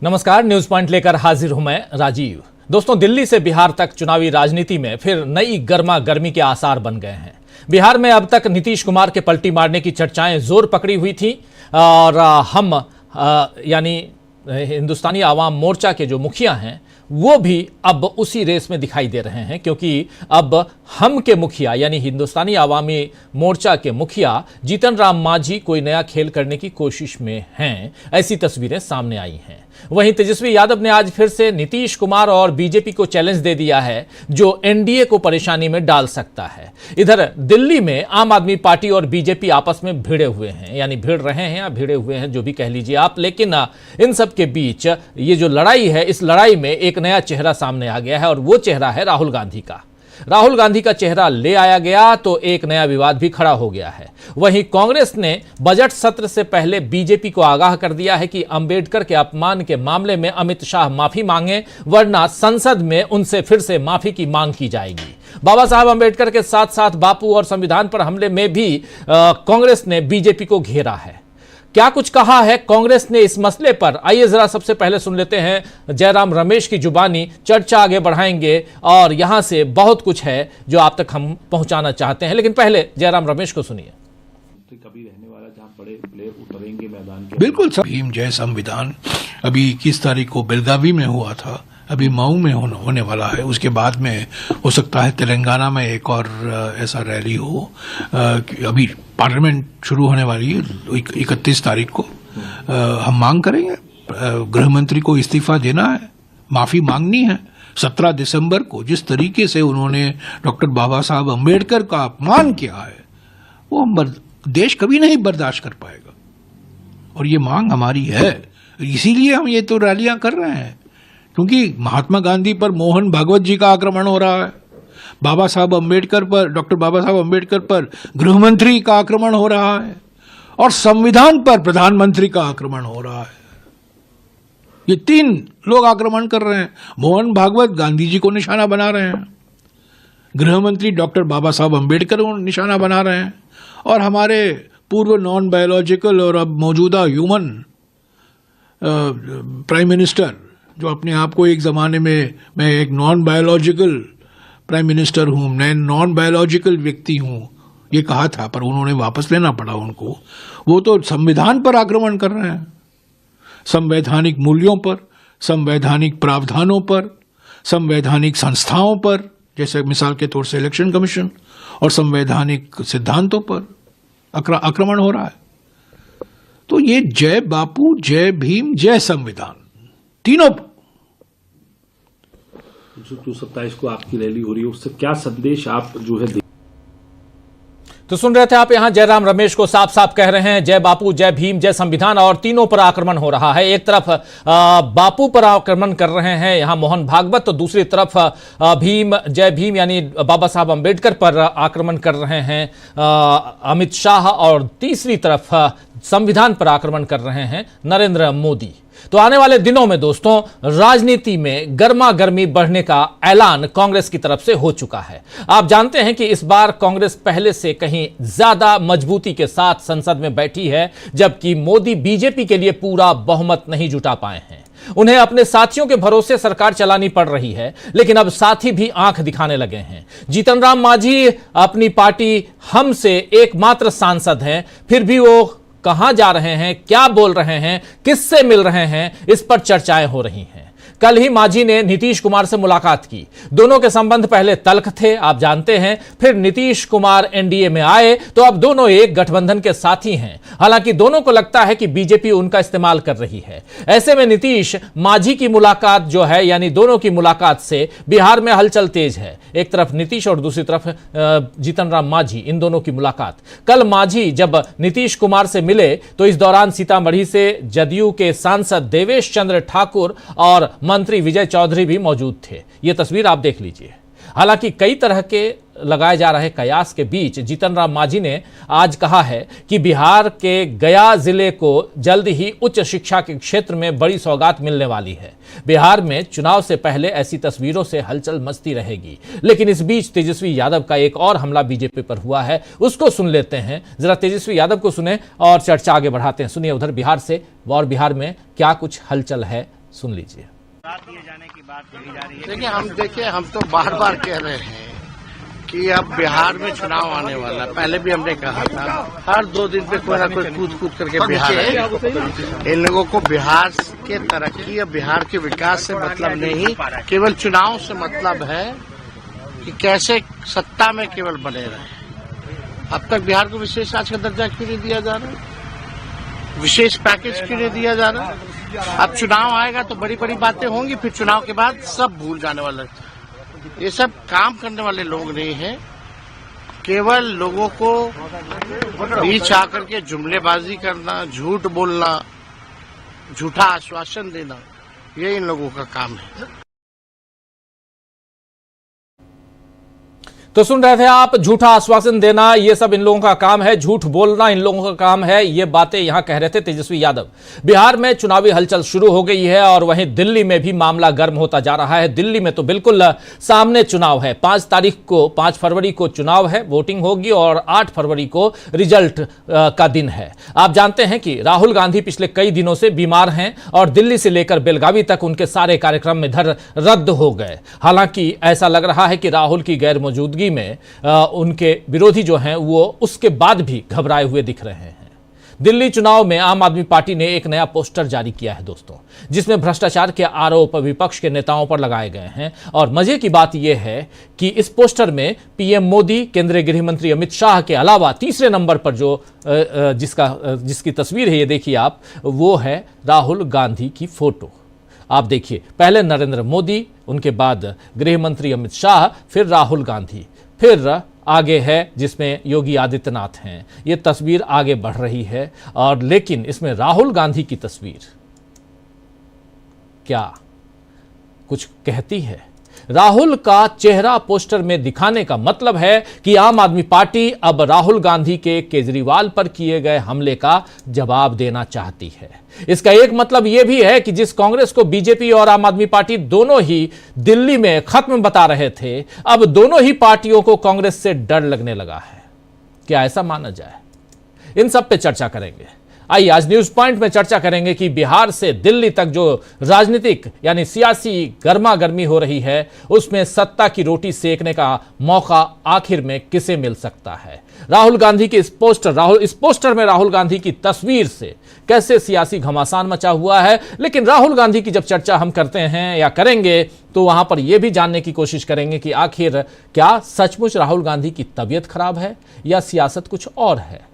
नमस्कार, news point लेकर हाजिर हूं मैं राजीव। दोस्तों, दिल्ली से बिहार तक चुनावी राजनीति में फिर नई गर्मा गर्मी के आसार बन गए हैं। बिहार में अब तक नीतीश कुमार के पलटी मारने की चर्चाएं जोर पकड़ी हुई थी और हम यानी हिंदुस्तानी आवाम मोर्चा के जो मुखिया हैं वो भी अब उसी रेस में दिखाई दे रहे हैं, क्योंकि अब हम के मुखिया यानी हिंदुस्तानी आवामी मोर्चा के मुखिया जीतन राम मांझी कोई नया खेल करने की कोशिश में हैं। ऐसी तस्वीरें सामने आई हैं। वहीं तेजस्वी यादव ने आज फिर से नीतीश कुमार और बीजेपी को चैलेंज दे दिया है, जो एनडीए को परेशानी में डाल सकता है। इधर दिल्ली में आम आदमी पार्टी और बीजेपी आपस में भिड़े हुए हैं, यानी भिड़ रहे हैं या भिड़े हुए हैं, जो भी कह लीजिए आप। लेकिन इन सब के बीच ये जो लड़ाई है, इस लड़ाई में एक नया चेहरा सामने आ गया है और वो चेहरा है राहुल गांधी का। राहुल गांधी का चेहरा ले आया गया तो एक नया विवाद भी खड़ा हो गया है। वहीं कांग्रेस ने बजट सत्र से पहले बीजेपी को आगाह कर दिया है कि अंबेडकर के अपमान के मामले में अमित शाह माफी मांगे, वरना संसद में उनसे फिर से माफी की मांग की जाएगी। बाबा साहब अंबेडकर के साथ साथ बापू और संविधान पर हमले में भी कांग्रेस ने बीजेपी को घेरा है। क्या कुछ कहा है कांग्रेस ने इस मसले पर, आइए जरा सबसे पहले सुन लेते हैं जयराम रमेश की जुबानी। चर्चा आगे बढ़ाएंगे और यहां से बहुत कुछ है जो आप तक हम पहुंचाना चाहते हैं, लेकिन पहले जयराम रमेश को सुनिए। कभी रहने वाला जहां बड़े प्लेयर उतरेंगे मैदान के, बिल्कुल भीम जय संविधान अभी 21 तारीख को बेलगावी में हुआ था, अभी मऊ में होने वाला है। उसके बाद में हो सकता है तेलंगाना में एक और ऐसा रैली हो। अभी पार्लियामेंट शुरू होने वाली है 31 तारीख को। हम मांग करेंगे, गृह मंत्री को इस्तीफा देना है, माफी मांगनी है। 17 दिसंबर को जिस तरीके से उन्होंने डॉक्टर बाबा साहब अम्बेडकर का अपमान किया है, वो देश कभी नहीं बर्दाश्त कर पाएगा और ये मांग हमारी है। इसीलिए हम ये तो रैलियां कर रहे हैं, क्योंकि महात्मा गांधी पर मोहन भागवत जी का आक्रमण हो रहा है, बाबा साहब अम्बेडकर पर, डॉक्टर बाबा साहब अम्बेडकर पर गृह मंत्री का आक्रमण हो रहा है और संविधान पर प्रधानमंत्री का आक्रमण हो रहा है। ये 3 लोग आक्रमण कर रहे हैं। मोहन भागवत गांधी जी को निशाना बना रहे हैं, गृह मंत्री डॉक्टर बाबा साहब अम्बेडकर को निशाना बना रहे हैं और हमारे पूर्व नॉन बायोलॉजिकल और अब मौजूदा ह्यूमन प्राइम मिनिस्टर, जो अपने आप को एक ज़माने में मैं एक नॉन बायोलॉजिकल प्राइम मिनिस्टर हूँ, मैं नॉन बायोलॉजिकल व्यक्ति हूँ, ये कहा था पर उन्होंने वापस लेना पड़ा उनको। वो तो संविधान पर आक्रमण कर रहे हैं, संवैधानिक मूल्यों पर, संवैधानिक प्रावधानों पर, संवैधानिक संस्थाओं पर, जैसे मिसाल के तौर से इलेक्शन कमीशन, और संवैधानिक सिद्धांतों पर आक्रमण हो रहा है। तो ये जय बापू, जय भीम, जय संविधान, तीनों। 27 को आपकी रैली हो रही है, उससे क्या संदेश आप जो है तो सुन रहे थे आप। यहां जयराम रमेश को साफ साफ कह रहे हैं जय बापू, जय भीम, जय संविधान, और तीनों पर आक्रमण हो रहा है। एक तरफ बापू पर आक्रमण कर रहे हैं यहां मोहन भागवत, तो दूसरी तरफ भीम, जय भीम यानी बाबा साहब अंबेडकर पर आक्रमण कर रहे हैं अमित शाह, और तीसरी तरफ संविधान पर आक्रमण कर रहे हैं नरेंद्र मोदी। तो आने वाले दिनों में दोस्तों राजनीति में गर्मा गर्मी बढ़ने का ऐलान कांग्रेस की तरफ से हो चुका है। आप जानते हैं कि इस बार कांग्रेस पहले से कहीं ज्यादा मजबूती के साथ संसद में बैठी है, जबकि मोदी बीजेपी के लिए पूरा बहुमत नहीं जुटा पाए हैं। उन्हें अपने साथियों के भरोसे सरकार चलानी पड़ रही है, लेकिन अब साथी भी आंख दिखाने लगे हैं। जीतन राम मांझी अपनी पार्टी हम से एकमात्र सांसद हैं, फिर भी वो कहां जा रहे हैं, क्या बोल रहे हैं, किससे मिल रहे हैं, इस पर चर्चाएं हो रही हैं। कल ही मांझी ने नीतीश कुमार से मुलाकात की। दोनों के संबंध पहले तल्ख थे, आप जानते हैं। फिर नीतीश कुमार एनडीए में आए तो अब दोनों एक गठबंधन के साथी हैं। हालांकि दोनों को लगता है कि बीजेपी उनका इस्तेमाल कर रही है। ऐसे में नीतीश मांझी की मुलाकात जो है, यानी दोनों की मुलाकात से बिहार में हलचल तेज है। एक तरफ नीतीश और दूसरी तरफ जीतन राम मांझी, इन दोनों की मुलाकात। कल मांझी जब नीतीश कुमार से मिले तो इस दौरान सीतामढ़ी से जदयू के सांसद देवेश चंद्र ठाकुर और मंत्री विजय चौधरी भी मौजूद थे। यह तस्वीर आप देख लीजिए। हालांकि कई तरह के लगाए जा रहे कयास के बीच जीतन राम मांझी ने आज कहा है कि बिहार के गया जिले को जल्द ही उच्च शिक्षा के क्षेत्र में बड़ी सौगात मिलने वाली है। बिहार में चुनाव से पहले ऐसी तस्वीरों से हलचल मचती रहेगी। लेकिन इस बीच तेजस्वी यादव का एक और हमला बीजेपी पर हुआ है, उसको सुन लेते हैं। जरा तेजस्वी यादव को सुने और चर्चा आगे बढ़ाते हैं। सुनिए उधर बिहार से, और बिहार में क्या कुछ हलचल है सुन लीजिए। देखिए हम तो बार बार कह रहे हैं कि अब बिहार में चुनाव आने वाला है। पहले भी हमने कहा था हर 2 दिन पे कोई ना कोई कूद करके बिहार आए। इन लोगों को बिहार के तरक्की या बिहार के विकास से मतलब नहीं, केवल चुनाव से मतलब है कि कैसे सत्ता में केवल बने रहे। अब तक बिहार को विशेष राज्य का दर्जा क्यों नहीं दिया जा रहा, विशेष पैकेज क्यों नहीं दिया जा रहा। अब चुनाव आएगा तो बड़ी बड़ी बातें होंगी, फिर चुनाव के बाद सब भूल जाने वाला है। ये सब काम करने वाले लोग नहीं हैं, केवल लोगों को बीच आकर के जुमलेबाजी करना, झूठ बोलना, झूठा आश्वासन देना, ये इन लोगों का काम है। तो सुन रहे थे आप, झूठा आश्वासन देना ये सब इन लोगों का काम है, झूठ बोलना इन लोगों का काम है, ये बातें यहां कह रहे थे तेजस्वी यादव। बिहार में चुनावी हलचल शुरू हो गई है और वहीं दिल्ली में भी मामला गर्म होता जा रहा है। दिल्ली में तो बिल्कुल सामने चुनाव है। 5 फरवरी को चुनाव है, वोटिंग होगी और 8 फरवरी को रिजल्ट का दिन है। आप जानते हैं कि राहुल गांधी पिछले कई दिनों से बीमार हैं और दिल्ली से लेकर बेलगावी तक उनके सारे कार्यक्रम इधर रद्द हो गए। हालांकि ऐसा लग रहा है कि राहुल की गैर मौजूदगी में उनके विरोधी जो हैं वो उसके बाद भी घबराए हुए दिख रहे हैं। दिल्ली चुनाव में आम आदमी पार्टी ने एक नया पोस्टर जारी किया है दोस्तों, जिसमें भ्रष्टाचार के आरोप विपक्ष के नेताओं पर लगाए गए हैं। और मजे की बात यह है कि इस पोस्टर में पीएम मोदी, केंद्रीय गृह मंत्री अमित शाह के अलावा तीसरे नंबर पर जो जिसकी तस्वीर है, ये देखिए आप, वो है राहुल गांधी की फोटो। आप देखिए, पहले नरेंद्र मोदी, उनके बाद गृह मंत्री अमित शाह, फिर राहुल गांधी, फिर आगे है जिसमें योगी आदित्यनाथ हैं। ये तस्वीर आगे बढ़ रही है और लेकिन इसमें राहुल गांधी की तस्वीर क्या कुछ कहती है? राहुल का चेहरा पोस्टर में दिखाने का मतलब है कि आम आदमी पार्टी अब राहुल गांधी के केजरीवाल पर किए गए हमले का जवाब देना चाहती है। इसका एक मतलब यह भी है कि जिस कांग्रेस को बीजेपी और आम आदमी पार्टी दोनों ही दिल्ली में खत्म बता रहे थे, अब दोनों ही पार्टियों को कांग्रेस से डर लगने लगा है। क्या ऐसा माना जाए? इन सब पे चर्चा करेंगे। आइए आज न्यूज पॉइंट में चर्चा करेंगे कि बिहार से दिल्ली तक जो राजनीतिक यानी सियासी गर्मा गर्मी हो रही है, उसमें सत्ता की रोटी सेकने का मौका आखिर में किसे मिल सकता है। राहुल गांधी के इस पोस्टर में राहुल गांधी की तस्वीर से कैसे सियासी घमासान मचा हुआ है। लेकिन राहुल गांधी की जब चर्चा हम करते हैं या करेंगे तो वहां पर यह भी जानने की कोशिश करेंगे कि आखिर क्या सचमुच राहुल गांधी की तबीयत खराब है या सियासत कुछ और है।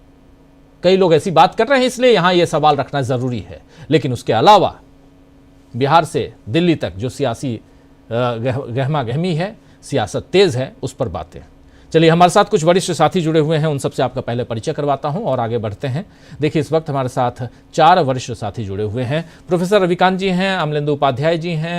कई लोग ऐसी बात कर रहे हैं, इसलिए यहां यह सवाल रखना जरूरी है। लेकिन उसके अलावा बिहार से दिल्ली तक जो सियासी गहमा गहमी है, सियासत तेज है, उस पर बातें। चलिए, हमारे साथ कुछ वरिष्ठ साथी जुड़े हुए हैं, उन सबसे आपका पहले परिचय करवाता हूं और आगे बढ़ते हैं। देखिए, इस वक्त हमारे साथ 4 वरिष्ठ साथी जुड़े हुए हैं। प्रोफेसर रविकांत जी हैं, अमलेंदु उपाध्याय जी हैं,